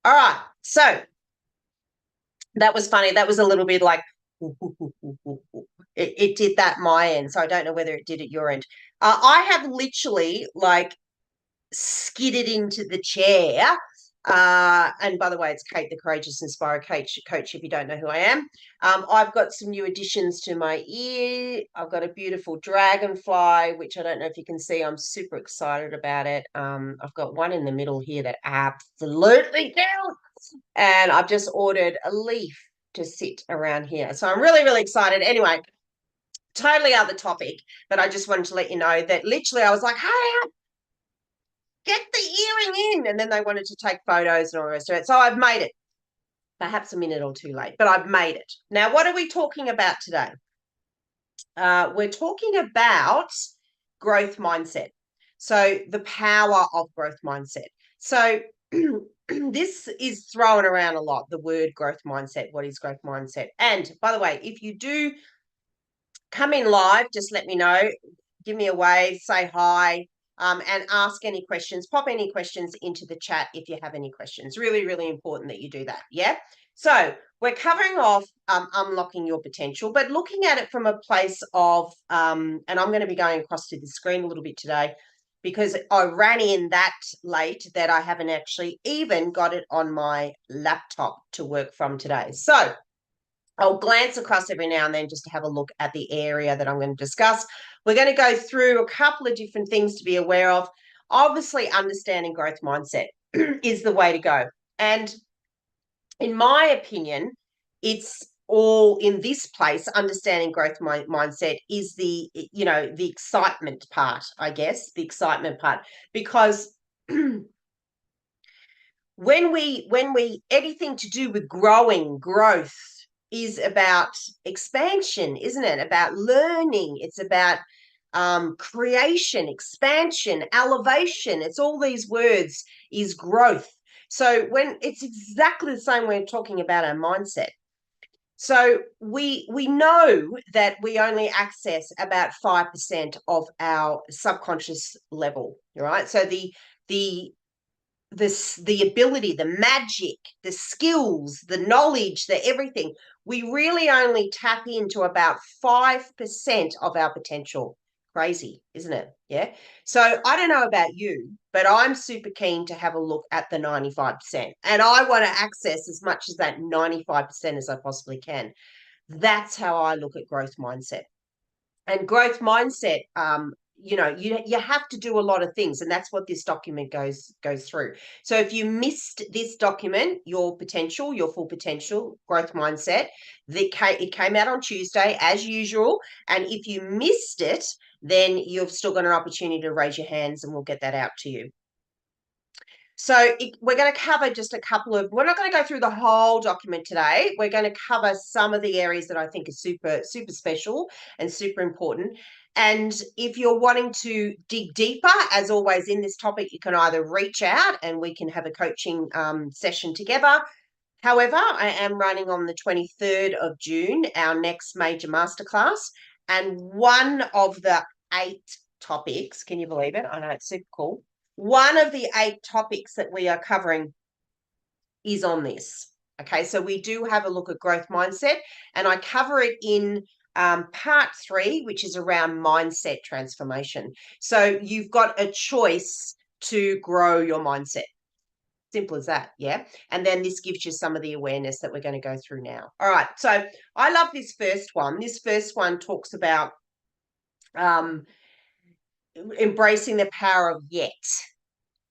All right. So that was funny. That was a little bit like it did that my end. So I don't know whether it did at your end. I have literally like skidded into the chair. And by the way, it's Kate, the Courageous Inspirer coach, if you don't know who I am. I've got some new additions to my ear. I've got a beautiful dragonfly, which I don't know if you can see. I'm super excited about it. I've got one in the middle here that absolutely counts. And I've just ordered a leaf to sit around here. So I'm really, really excited. Anyway, totally other topic, but I just wanted to let you know that literally I was like, hey, get the earring in. And then they wanted to take photos and all the rest of it. So I've made it. Perhaps a minute or two late, but I've made it. Now, what are we talking about today? We're talking about growth mindset. So the power of growth mindset. So this is thrown around a lot, the word growth mindset. What is growth mindset? And by the way, if you do come in live, just let me know. Give me a wave, say hi, and ask any questions. Pop any questions into the chat if you have any questions. Really, really important that you do that. Yeah. So we're covering off unlocking your potential, but looking at it from a place of, and I'm going to be going across to the screen a little bit today because I ran in that late that I haven't actually even got it on my laptop to work from today. So I'll glance across every now and then just to have a look at the area that I'm going to discuss. We're going to go through a couple of different things to be aware of. Obviously, understanding growth mindset is the way to go. And in my opinion, it's all in this place. Understanding growth mindset is the excitement part, I guess, the excitement part, because when we anything to do with growth is about expansion, isn't it? About learning. It's about creation, expansion, elevation. It's all these words is growth. So when it's exactly the same way of talking about our mindset. So we know that we only access about 5% of our subconscious level, right? So the the ability, the magic, the skills, the knowledge, the everything, we really only tap into about 5% of our potential. Crazy, isn't it? Yeah. So I don't know about you, but I'm super keen to have a look at the 95%. And I want to access as much as that 95% as I possibly can. That's how I look at growth mindset. And growth mindset, you have to do a lot of things, and that's what this document goes through. So if you missed this document, your full potential growth mindset, it came out on Tuesday as usual. And if you missed it, then you've still got an opportunity to raise your hands and we'll get that out to you. So we're going to cover just a couple of, we're not going to go through the whole document today. We're going to cover some of the areas that I think are super, super special and super important. And if you're wanting to dig deeper, as always in this topic, you can either reach out and we can have a coaching session together. However, I am running on the 23rd of June, our next major masterclass. And one of the 8 topics, can you believe it? I know it's super cool. One of the 8 topics that we are covering is on this. Okay, so we do have a look at growth mindset, and I cover it in part 3, which is around mindset transformation. So you've got a choice to grow your mindset. Simple as that, yeah. And then this gives you some of the awareness that we're going to go through now. All right, so I love this first one. This first one talks about embracing the power of yet.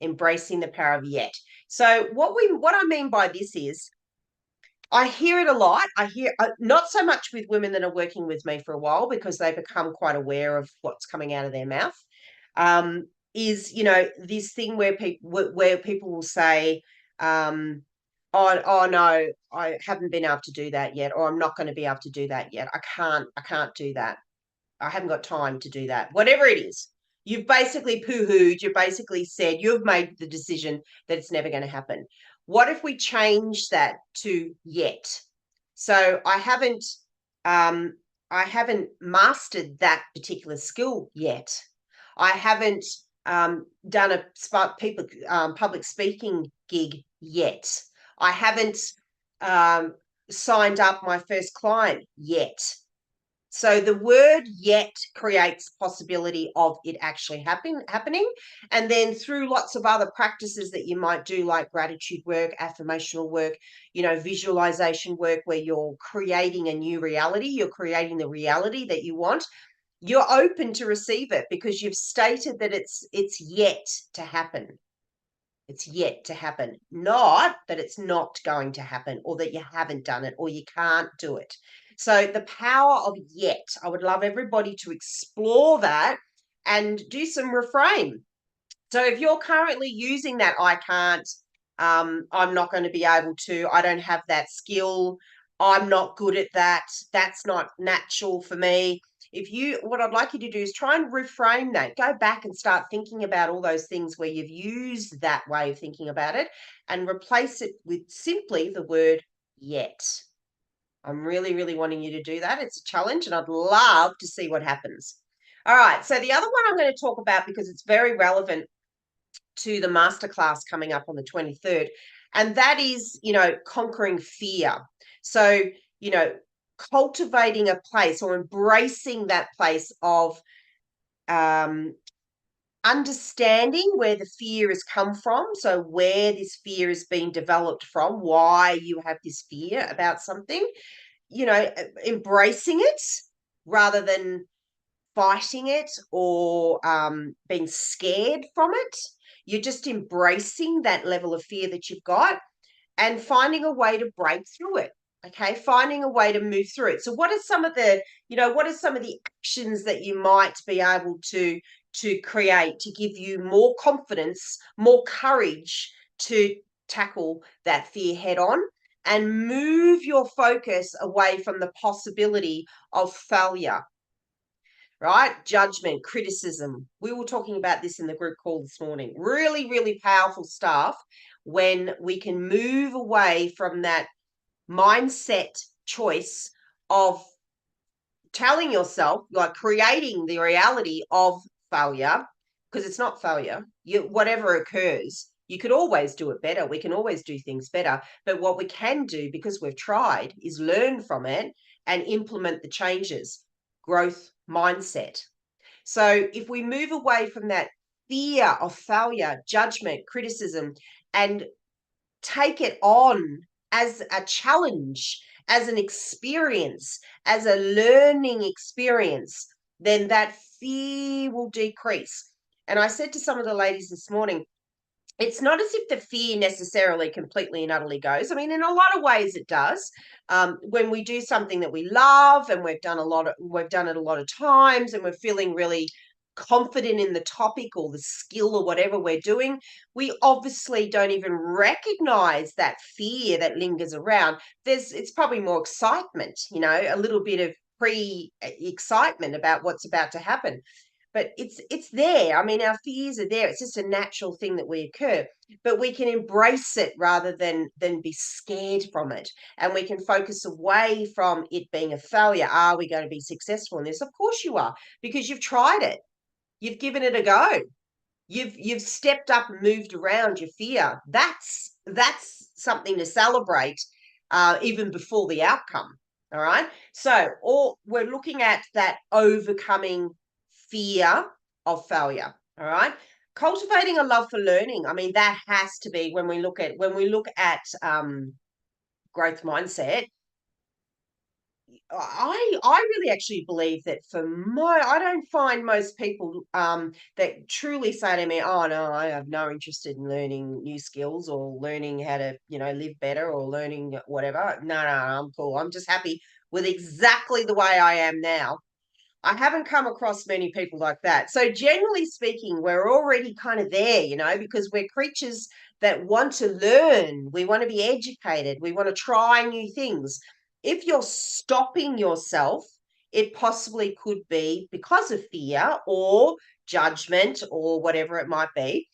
Embracing the power of yet. So what I mean by this is I hear it a lot. I hear not so much with women that are working with me for a while because they become quite aware of what's coming out of their mouth. Is this thing where people will say, oh no, I haven't been able to do that yet, or I'm not going to be able to do that yet. I can't do that. I haven't got time to do that. Whatever it is, you've basically poo-hooed. You've basically said you've made the decision that it's never going to happen. What if we change that to yet? So I haven't mastered that particular skill yet. I haven't done a public speaking gig yet. I haven't signed up my first client yet. So the word yet creates possibility of it actually happening. And then through lots of other practices that you might do, like gratitude work, affirmational work, visualization work, where you're creating a new reality, you're creating the reality that you want. You're open to receive it because you've stated that it's yet to happen. It's yet to happen, not that it's not going to happen or that you haven't done it or you can't do it. So, the power of yet, I would love everybody to explore that and do some reframe. So, if you're currently using that, I can't, I'm not going to be able to, I don't have that skill, I'm not good at that, that's not natural for me. What I'd like you to do is try and reframe that. Go back and start thinking about all those things where you've used that way of thinking about it and replace it with simply the word yet. I'm really, really wanting you to do that. It's a challenge and I'd love to see what happens. All right. So, the other one I'm going to talk about because it's very relevant to the masterclass coming up on the 23rd. And that is, conquering fear. So, you know, cultivating a place or embracing that place of um, understanding where the fear has come from. So, where this fear has been developed from, why you have this fear about something, embracing it rather than fighting it or being scared from it. You're just embracing that level of fear that you've got and finding a way to break through it. Okay, finding a way to move through it. So, what are some of the actions that you might be able to create to give you more confidence, more courage to tackle that fear head on and move your focus away from the possibility of failure, right? Judgment, criticism. We were talking about this in the group call this morning. Really, really powerful stuff when we can move away from that mindset choice of telling yourself, like creating the reality of failure, because it's not failure. Whatever occurs, you could always do it better. We can always do things better. But what we can do, because we've tried, is learn from it and implement the changes. Growth mindset. So if we move away from that fear of failure, judgment, criticism, and take it on as a challenge, as an experience, as a learning experience, then that fear will decrease. And I said to some of the ladies this morning, it's not as if the fear necessarily completely and utterly goes. I mean, in a lot of ways it does. When we do something that we love and we've done it a lot of times and we're feeling really confident in the topic or the skill or whatever we're doing, we obviously don't even recognize that fear that lingers around. It's probably more excitement, a little bit of pre-excitement about what's about to happen, but it's there. I mean, our fears are there. It's just a natural thing that we occur, but we can embrace it rather than be scared from it, and we can focus away from it being a failure. Are we going to be successful in this? Of course you are, because you've tried it. You've given it a go. You've stepped up and moved around your fear. That's something to celebrate, even before the outcome. All right. So, all we're looking at that overcoming fear of failure. All right. Cultivating a love for learning. I mean, that has to be when we look at growth mindset. I really actually believe that I don't find most people that truly say to me, "Oh no, I have no interest in learning new skills or learning how to live better or learning whatever." No, no, I'm cool. I'm just happy with exactly the way I am now. I haven't come across many people like that. So generally speaking, we're already kind of there, because we're creatures that want to learn. We want to be educated. We want to try new things. If you're stopping yourself, it possibly could be because of fear or judgment or whatever it might be.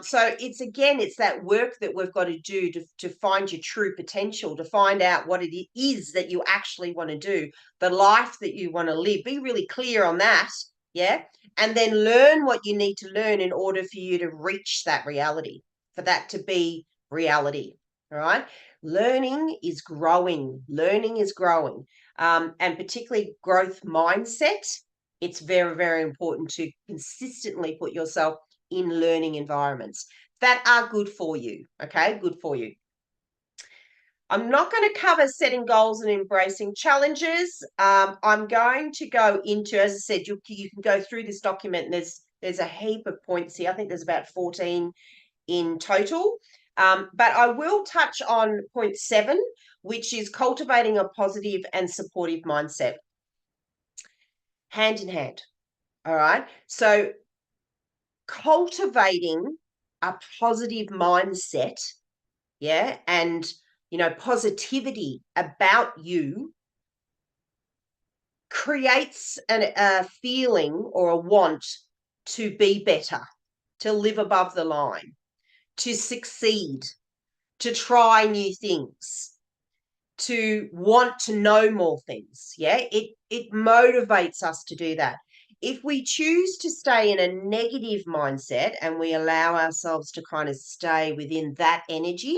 So it's that work that we've got to do to find your true potential, to find out what it is that you actually want to do, the life that you want to live. Be really clear on that. Yeah. And then learn what you need to learn in order for you to reach that reality, for that to be reality. All right. Learning is growing. Learning is growing. And particularly growth mindset. It's very, very important to consistently put yourself in learning environments that are good for you. Okay. Good for you. I'm not going to cover setting goals and embracing challenges. I'm going to go into, as I said, you can go through this document and there's a heap of points here. I think there's about 14 in total. But I will touch on point 7, which is cultivating a positive and supportive mindset. Hand in hand. All right. So cultivating a positive mindset, yeah, and positivity about you creates a feeling or a want to be better, to live above the line, to succeed, to try new things, to want to know more things. Yeah, it motivates us to do that. If we choose to stay in a negative mindset and we allow ourselves to kind of stay within that energy,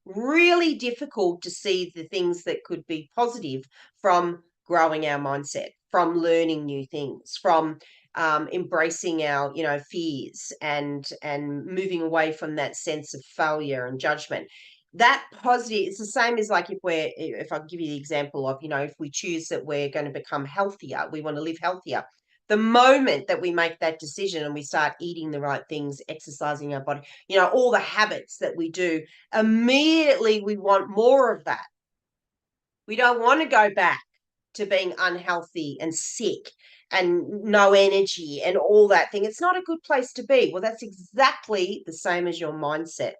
really difficult to see the things that could be positive from growing our mindset, from learning new things, from embracing our fears and moving away from that sense of failure and judgment. That positive, it's the same as like if I give you the example of, if we choose that we're going to become healthier, we want to live healthier. The moment that we make that decision and we start eating the right things, exercising our body, all the habits that we do, immediately we want more of that. We don't want to go back to being unhealthy and sick and no energy and all that thing. It's not a good place to be. Well, that's exactly the same as your mindset.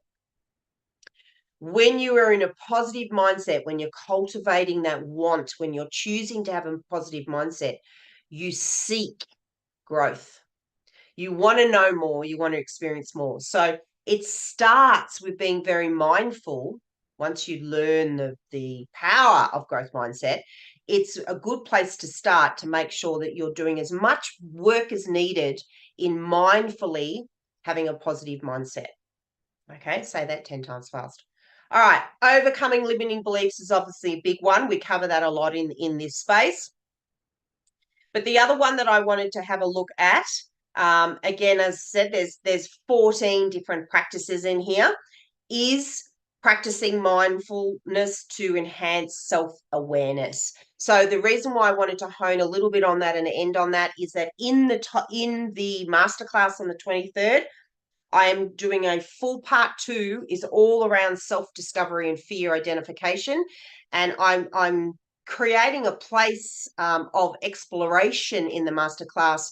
When you are in a positive mindset, when you're cultivating that want, when you're choosing to have a positive mindset, you seek growth. You want to know more, you want to experience more. So it starts with being very mindful. Once you learn the power of growth mindset, it's a good place to start to make sure that you're doing as much work as needed in mindfully having a positive mindset. Okay, say that 10 times fast. All right, overcoming limiting beliefs is obviously a big one. We cover that a lot in this space. But the other one that I wanted to have a look at, again, as I said, there's 14 different practices in here, is practicing mindfulness to enhance self-awareness. So the reason why I wanted to hone a little bit on that and end on that is that in the masterclass on the 23rd, I am doing a full part 2 is all around self-discovery and fear identification. And I'm creating a place of exploration in the masterclass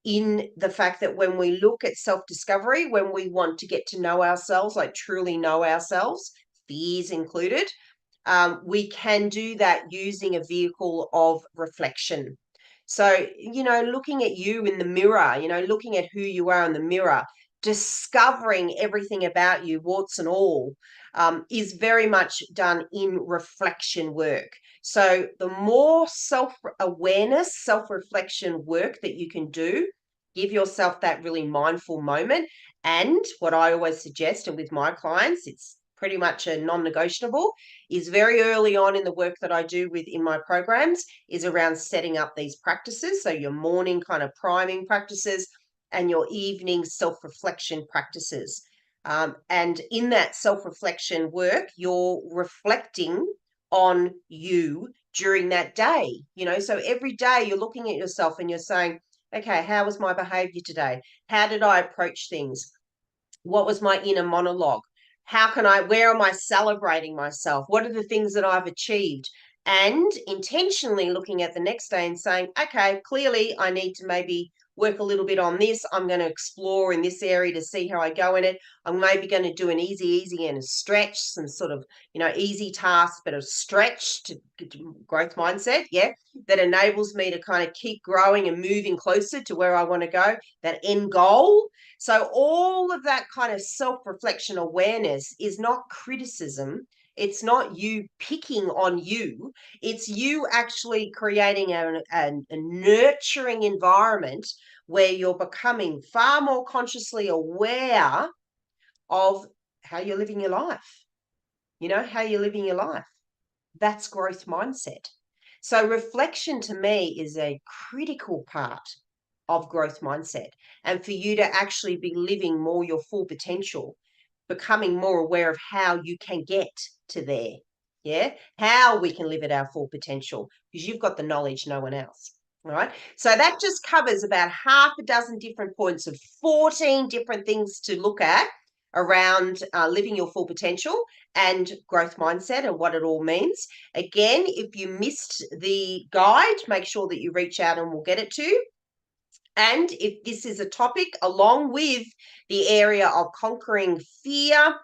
in the fact that when we look at self-discovery, when we want to get to know ourselves, like truly know ourselves, fears included, we can do that using a vehicle of reflection. So, looking at you in the mirror, looking at who you are in the mirror, discovering everything about you, warts and all, is very much done in reflection work. So the more self-awareness, self-reflection work that you can do, give yourself that really mindful moment. And what I always suggest, and with my clients, it's pretty much a non-negotiable, is very early on in the work that I do in my programs is around setting up these practices. So your morning kind of priming practices, and your evening self-reflection practices. And in that self-reflection work, you're reflecting on you during that day. So every day you're looking at yourself and you're saying, okay, how was my behavior today? How did I approach things? What was my inner monologue? Where am I celebrating myself? What are the things that I've achieved? And intentionally looking at the next day and saying, okay, clearly I need to maybe work a little bit on this. I'm going to explore in this area to see how I go in it. I'm maybe going to do an easy and a stretch, some sort of, easy task, but a stretch to growth mindset. Yeah. That enables me to kind of keep growing and moving closer to where I want to go, that end goal. So all of that kind of self-reflection awareness is not criticism. It's not you picking on you. It's you actually creating a nurturing environment where you're becoming far more consciously aware of how you're living your life. how you're living your life. That's growth mindset. So reflection to me is a critical part of growth mindset, and for you to actually be living more your full potential, becoming more aware of how you can get to there. Yeah, how we can live at our full potential, because you've got the knowledge no one else. All right. So that just covers about half a dozen different points of 14 different things to look at around living your full potential and growth mindset and what it all means. Again, if you missed the guide, make sure that you reach out and we'll get it to you. And if this is a topic along with the area of conquering fear,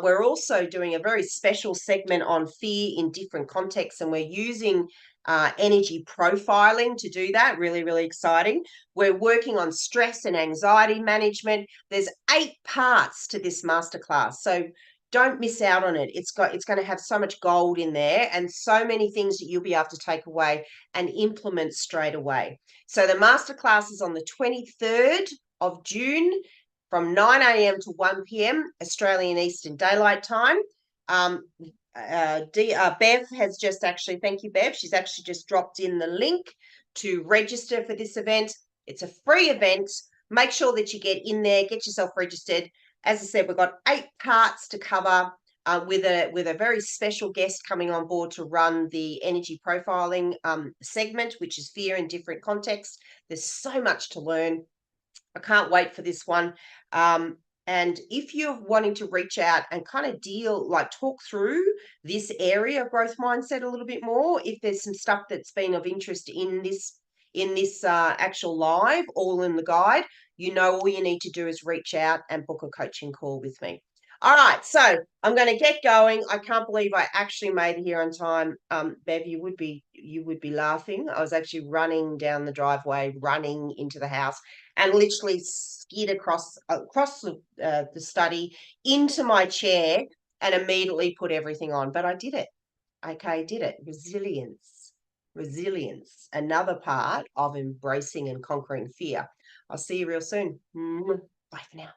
we're also doing a very special segment on fear in different contexts, and we're using energy profiling to do that. Really, really exciting. We're working on stress and anxiety management. There's 8 parts to this masterclass, so don't miss out on it. It's going to have so much gold in there and so many things that you'll be able to take away and implement straight away. So the masterclass is on the 23rd of June from 9 a.m. to 1 p.m. Australian Eastern Daylight Time. Bev has just actually, thank you, Bev. She's actually just dropped in the link to register for this event. It's a free event. Make sure that you get in there, get yourself registered. As I said, we've got 8 parts to cover. With a very special guest coming on board to run the energy profiling segment, which is fear in different contexts. There's so much to learn. I can't wait for this one. And if you're wanting to reach out and kind of talk through this area of growth mindset a little bit more, if there's some stuff that's been of interest in this actual live, all in the guide, all you need to do is reach out and book a coaching call with me. All right, so I'm going to get going. I can't believe I actually made it here on time. Bev, you would be laughing. I was actually running down the driveway, running into the house, and literally skid across the study into my chair and immediately put everything on. But I did it. Okay, did it. Resilience, another part of embracing and conquering fear. I'll see you real soon. Bye for now.